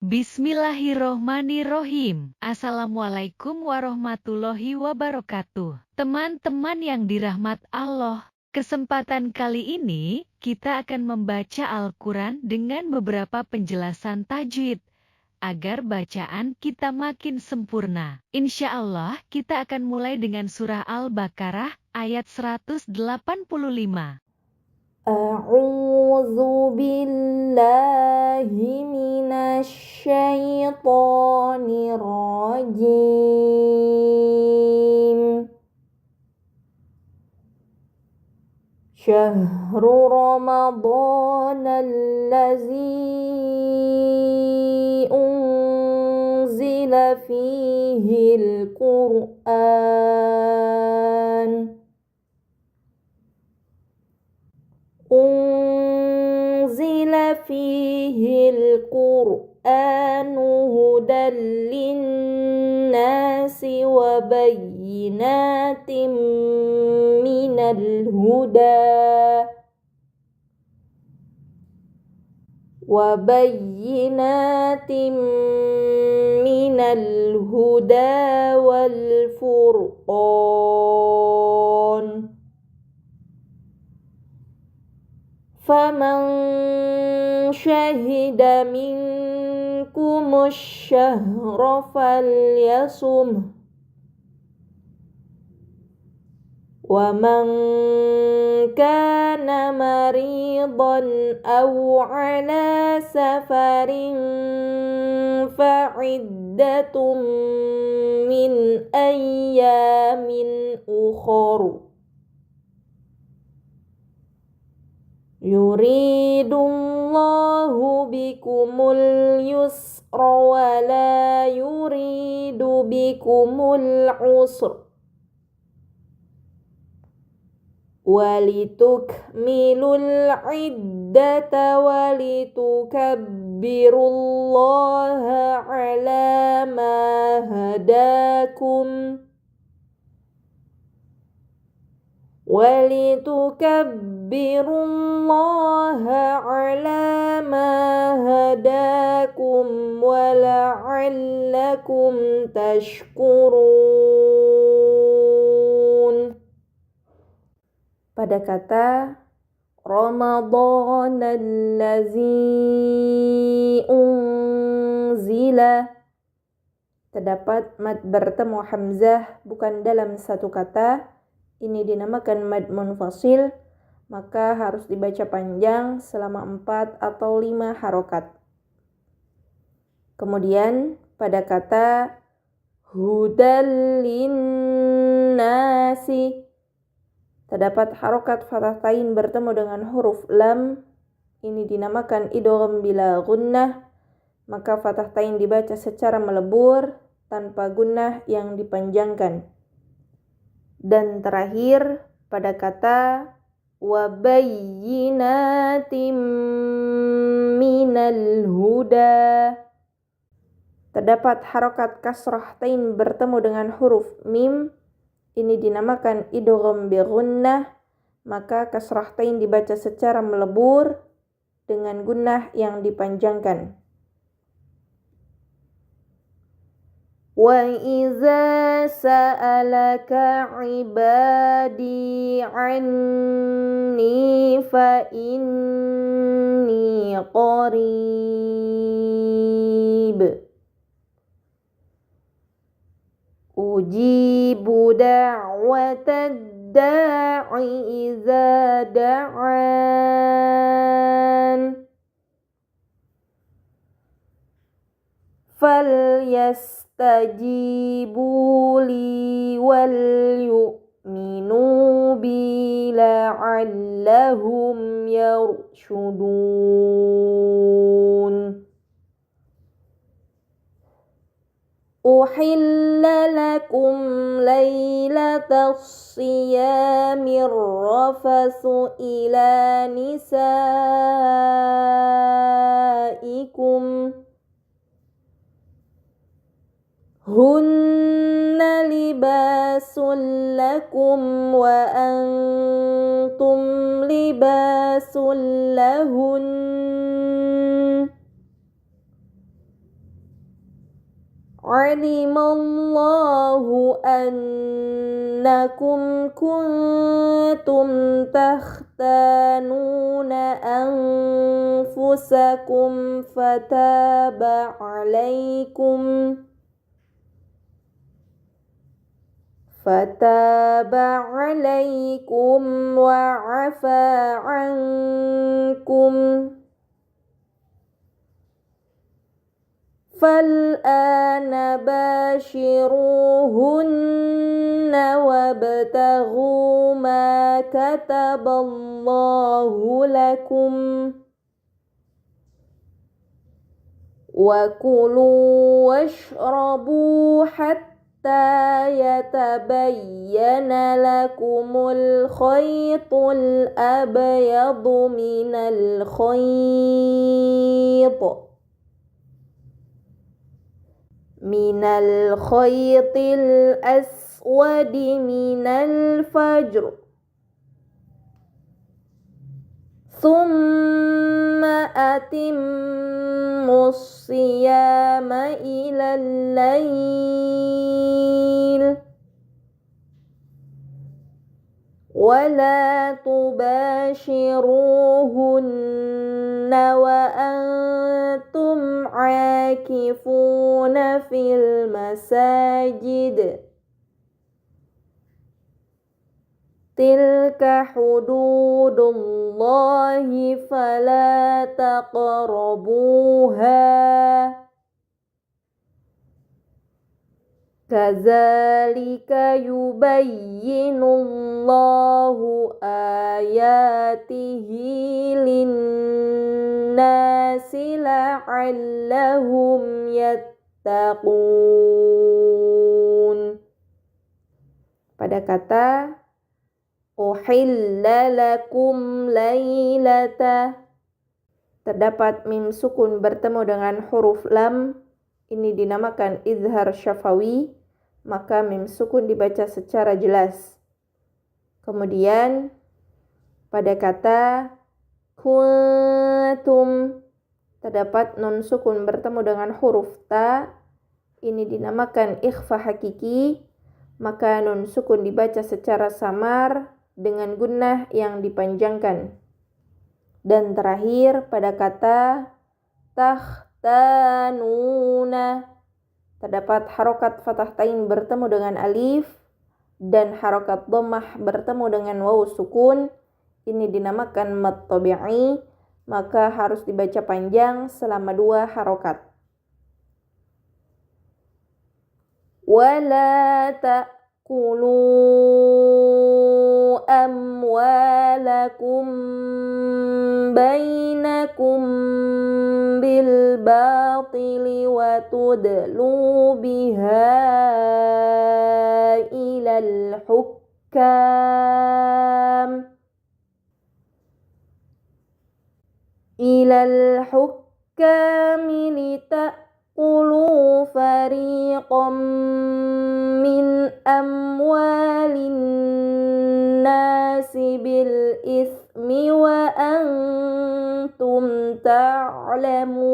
Bismillahirrohmanirrohim. Assalamualaikum warahmatullahi wabarakatuh. Teman-teman yang dirahmat Allah, kesempatan kali ini kita akan membaca Al-Quran dengan beberapa penjelasan tajwid, agar bacaan kita makin sempurna. Insya Allah kita akan mulai dengan surah Al-Baqarah ayat 185. A'udzu billahi minasyaitonir rajim. Syahrul Ramadan allazi unzila fihil Qur'an. Unzila fihil Qur'anu hudan linnasi wa bayyinatin minal huda wal furqan. Faman syahida minkumus syahra falyasum wa man kana maridan aw ala safarin fa'iddatum min ayyamin ukhra. Yuridullahu bikumul yusra wa la yuridu bikumul usra walitukmilul iddata walitukabbirullaha ala ma hadakum walitukabbirullaha ala ma hadakum wala'allakum tashkurun. Pada kata Ramadan allazi unzila terdapat mad bertemu hamzah bukan dalam satu kata. Ini dinamakan mad munfasil, maka harus dibaca panjang selama 4 atau 5 harokat. Kemudian pada kata hudal linnasi terdapat harokat fathah tain bertemu dengan huruf lam. Ini dinamakan idgham bila gunnah, maka fathah tain dibaca secara melebur tanpa gunnah yang dipanjangkan. Dan terakhir pada kata wabayyinatim minal huda terdapat harokat kasrah tain bertemu dengan huruf mim. Ini dinamakan idgham bi gunnah, maka kasrah tain dibaca secara melebur dengan gunnah yang dipanjangkan. Wa iza sa'alaka ibadi anni fa inni qarib ujibu da'watad da'i iza da'an falyastajibu li wal yu'minu bi la'allahum yarshudun. Uhilla lakum laylatas siyamir rafasu ila nisaikum hunna libasul lakum wa antum libasul lahun alimallahu annakum kuntum takhtanuna anfusakum fataba alaikum wa afa ankum fal'ana bashiruhunna wabtaghu ma kataballahu lakum wa kulu washrabu hatta yatabayyana lakumul khaytul abyadu minal khaytil aswadi minal fajr thumma atimmus siyama ilal layl wala tubashiruhunna wa antum aakifuna fil masajid tilka hududullahi fala taqrabuha kadzalika yubayyinullahu ayatihi linnasi la'allahum yattaqun. Pada kata uhilla lakum lailata terdapat mim sukun bertemu dengan huruf lam. Ini dinamakan izhar syafawi, maka mim sukun dibaca secara jelas. Kemudian pada kata kuntum terdapat nun sukun bertemu dengan huruf ta. Ini dinamakan ikhfa hakiki, maka nun sukun dibaca secara samar dengan gunnah yang dipanjangkan. Dan terakhir pada kata takhtanuna terdapat harokat fathah tain bertemu dengan alif dan harokat dhammah bertemu dengan waw sukun. Ini dinamakan mad tabi'i, maka harus dibaca panjang selama 2 harokat. Wala ta'kulu amwalakum bainakum bil batili wa tudlu biha ilal hukam lita'kulu fariqam min amwalin nasi bil ismi wa antum ta'lamun.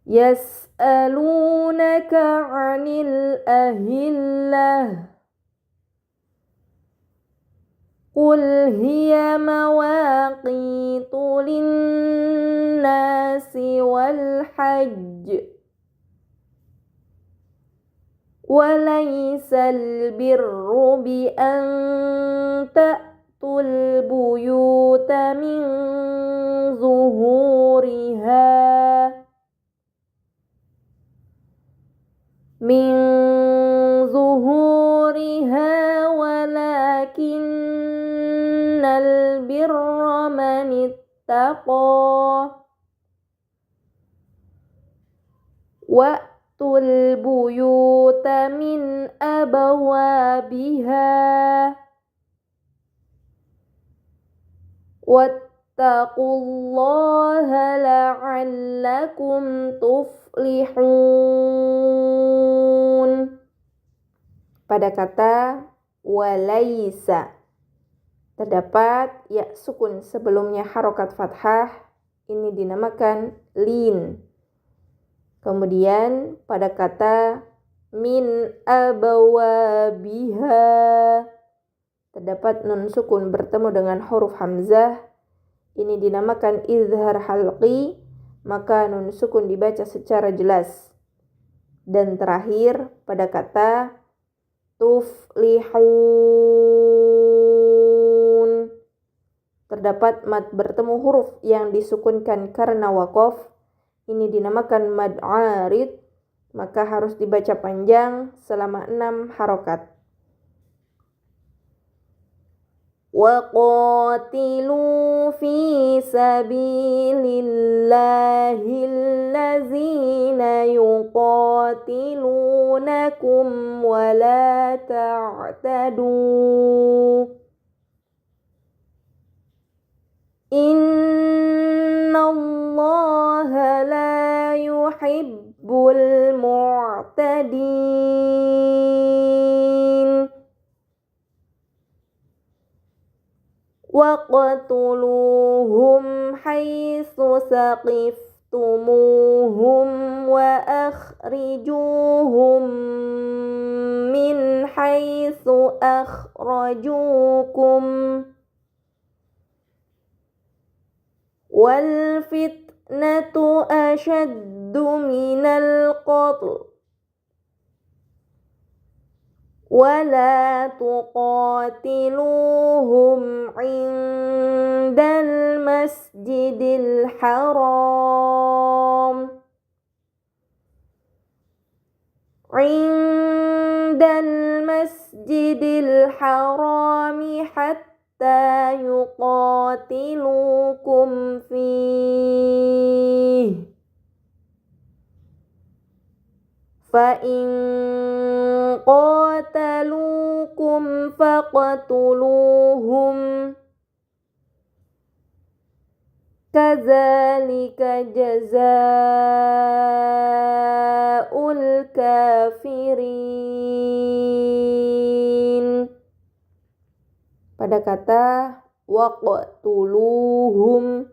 Yas'alunaka 'anil ahillah qul hiya mawaqitu linnasi wal hajj walaysal birru bi an ta'tul buyuta min zuhuriha walakinnal birra man ittaqa wa'tul buyuta min abwabiha wattaqullaha la'allakum tuflihun. Pada kata walaysa terdapat ya sukun sebelumnya harokat fathah ini dinamakan lin. Kemudian pada kata min abawabiha terdapat nun sukun bertemu dengan huruf hamzah, ini dinamakan izhar halqi, maka nun sukun dibaca secara jelas. Dan terakhir pada kata tuflihun terdapat mad bertemu huruf yang disukunkan karena waqaf, ini dinamakan mad arid, maka harus dibaca panjang selama 6 harokat. وَقَاتِلُوا فِي سَبِيلِ اللَّهِ الَّذِينَ يُقَاتِلُونَكُمْ وَلَا تَعْتَدُوا إِنَّ اللَّهَ لَا يُحِبُّ الْمُعْتَدِينَ وَاقْتُلُوهُمْ حَيْثُ ثَقِفْتُمُوهُمْ وَأَخْرِجُوهُمْ مِنْ حَيْثُ أَخْرَجُوكُمْ وَالْفِتْنَةُ أَشَدُّ مِنَ الْقَتْلِ وَلَا تُقَاتِلُوهُمْ عِندَ الْمَسْجِدِ الْحَرَامِ حَتَّى يُقَاتِلُوكُمْ فِيهِ فَإِنْ قَاتَلُوكُمْ فَاقْتُلُوهُمْ كَذَلِكَ جَزَاءُ الْكَافِرِينَ. Pada kata waqtuluhum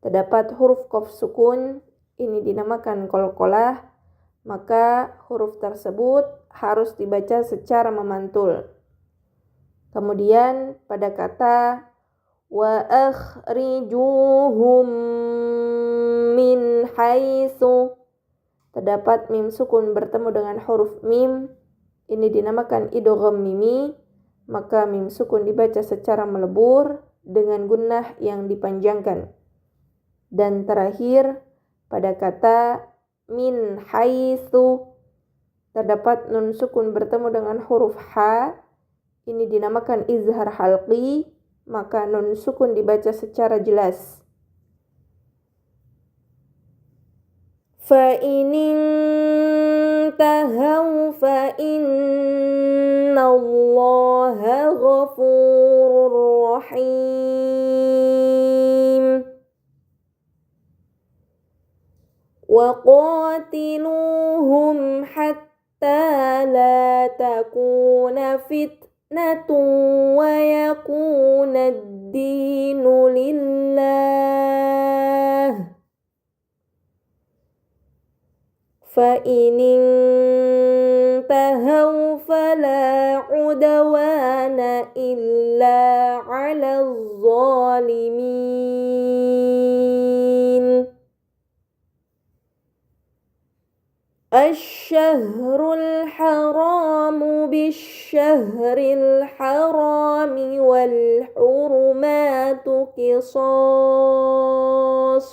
terdapat huruf qaf sukun, ini dinamakan qalqalah, maka huruf tersebut harus dibaca secara memantul. Kemudian pada kata wa akhrijuhum min haitsu terdapat mim sukun bertemu dengan huruf mim, ini dinamakan idgham mimi, maka mim sukun dibaca secara melebur dengan gunnah yang dipanjangkan. Dan terakhir pada kata min haitsu terdapat nun sukun bertemu dengan huruf ha, ini dinamakan izhar halqi, maka nun sukun dibaca secara jelas. فَإِنِ انْتَهَوْا فَإِنَّ اللَّهَ غَفُورٌ رَحِيمٌ وَقَاتِلُوهُمْ حَتَّى لَا تَكُونَ فِتْنَةٌ وَيَكُونَ الدِّينُ لِلَّهِ فَإِنِ انْتَهَوْا فَلَا عُدْوَانَ إِلَّا عَلَى الظَّالِمِينَ. الشهر الحرام بالشهر الحرام والحرمات قصاص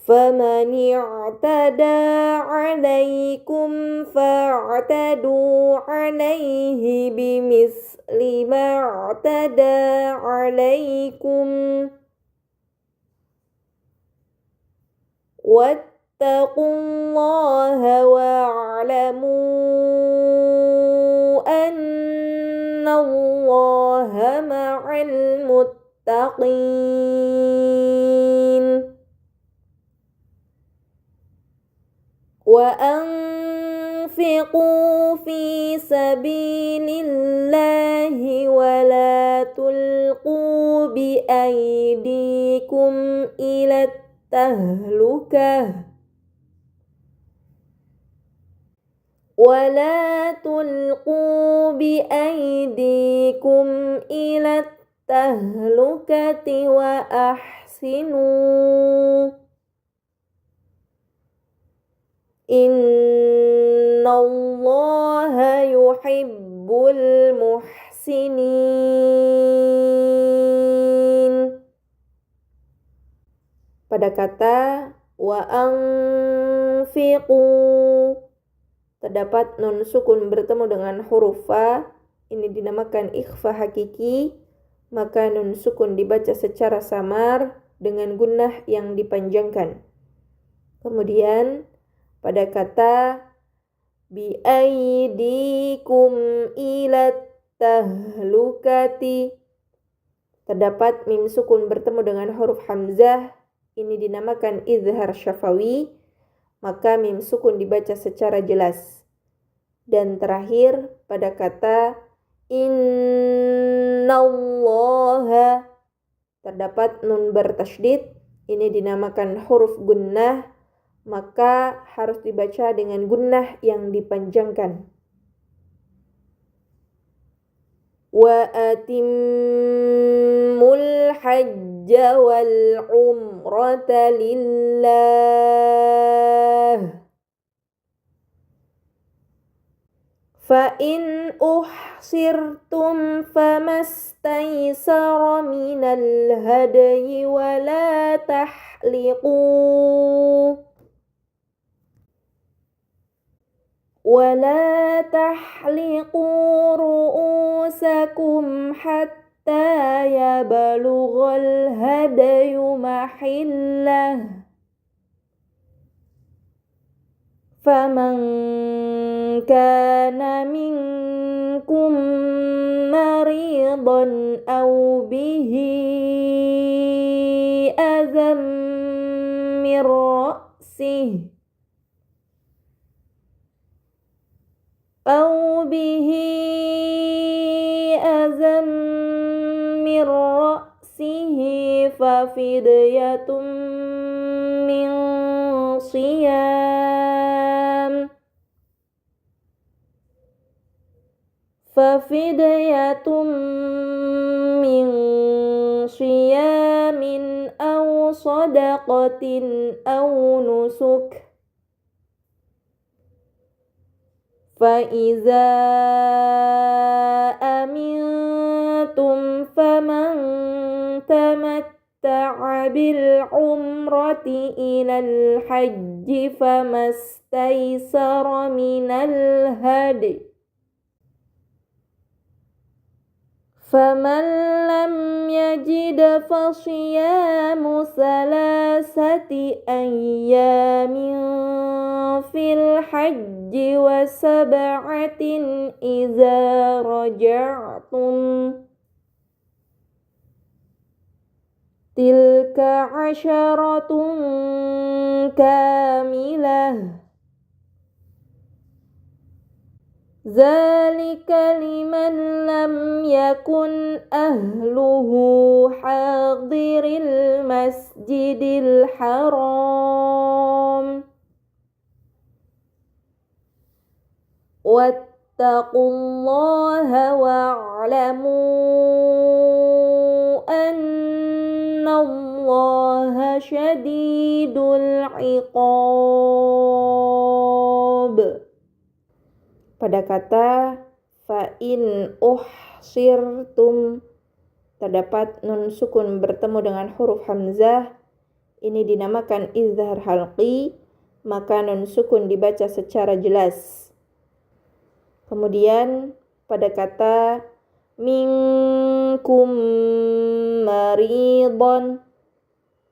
فمن اعتدى عليكم فاعتدوا عليه بمثل ما اعتدى عليكم واتقوا الله واعلموا أن الله مع المتقين. وأنفقوا في سبيل الله ولا تلقوا بأيديكم إلى التهلكة ولا تلقوا بأيديكم إلى التهلكة وأحسنوا إن الله يحب المحسنين. Pada kata wa anfiqu terdapat nun sukun bertemu dengan huruf fa, ini dinamakan ikhfa hakiki, maka nun sukun dibaca secara samar dengan gunnah yang dipanjangkan. Kemudian pada kata bi'aidikum ila tahlukati terdapat mim sukun bertemu dengan huruf hamzah, ini dinamakan izhar syafawi, maka mim sukun dibaca secara jelas. Dan terakhir pada kata innallaha terdapat nun bertasydid, ini dinamakan huruf gunnah, maka harus dibaca dengan gunnah yang dipanjangkan. Wa atimmul hajja wal umrata lillah. Fa in uhsirtum famastaysara minal hadyi wa la tahliqu ولا تحلقوا رؤوسكم حتى يبلغ الهدي محله فمن كان منكم مريضا أو به أذى من رأسه ففدية من صيام أو صدقة أو نسك فإذا أمنتم فمن تمتع بالعمرة إلى الحج فما استيسر من الهدي فمن لم يجد فصيام 3 أيام في الحج و7 إذا رجعتم تلك 10 كاملة ذلك لمن لم يكن أهله حاضر المسجد الحرام واتقوا الله واعلموا أن الله شديد العقاب. Pada kata fa'in uhsirtum terdapat nun sukun bertemu dengan huruf hamzah, ini dinamakan izhar halqi, maka nun sukun dibaca secara jelas. Kemudian pada kata minkum maridon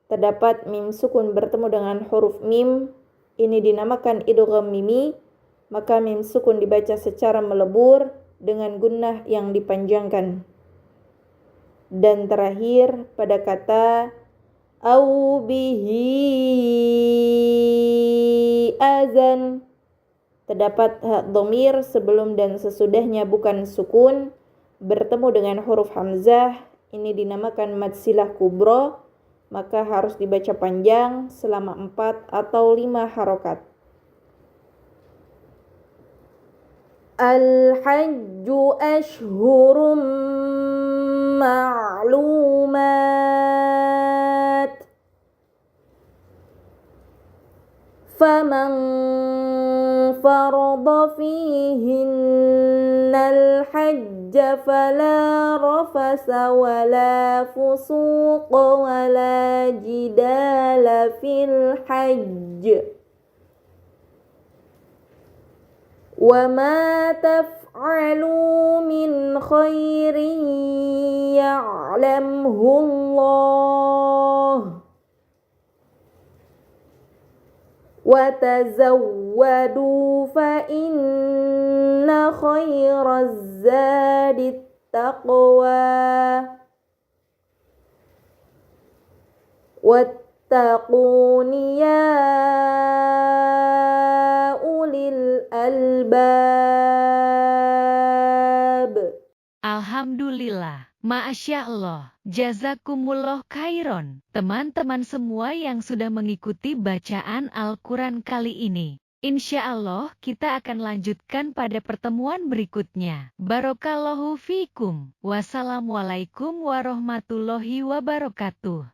terdapat mim sukun bertemu dengan huruf mim, ini dinamakan idgham mimi, maka mim sukun dibaca secara melebur dengan gunnah yang dipanjangkan. Dan terakhir pada kata au bihi azan terdapat hak dhamir sebelum dan sesudahnya bukan sukun bertemu dengan huruf hamzah, ini dinamakan mad silah kubro, maka harus dibaca panjang selama 4 atau 5 harokat. Al-hajju ashhurum ma'lumat. Faman farada fihinna al-hajja fala rafasa wala fusuqa wala jidala fil hajj. وَمَا تَفْعَلُوا مِنْ خَيْرٍ يَعْلَمْهُ اللَّهُ وَتَزَوَّدُوا فَإِنَّ خَيْرَ الزَّادِ التَّقْوَى وَاتَّقُونِ يَا albab. Alhamdulillah, Masya Allah, Jazakumullah khairon, teman-teman semua yang sudah mengikuti bacaan Al-Quran kali ini. Insya Allah kita akan lanjutkan pada pertemuan berikutnya. Barakallahu fikum. Wassalamualaikum warahmatullahi wabarakatuh.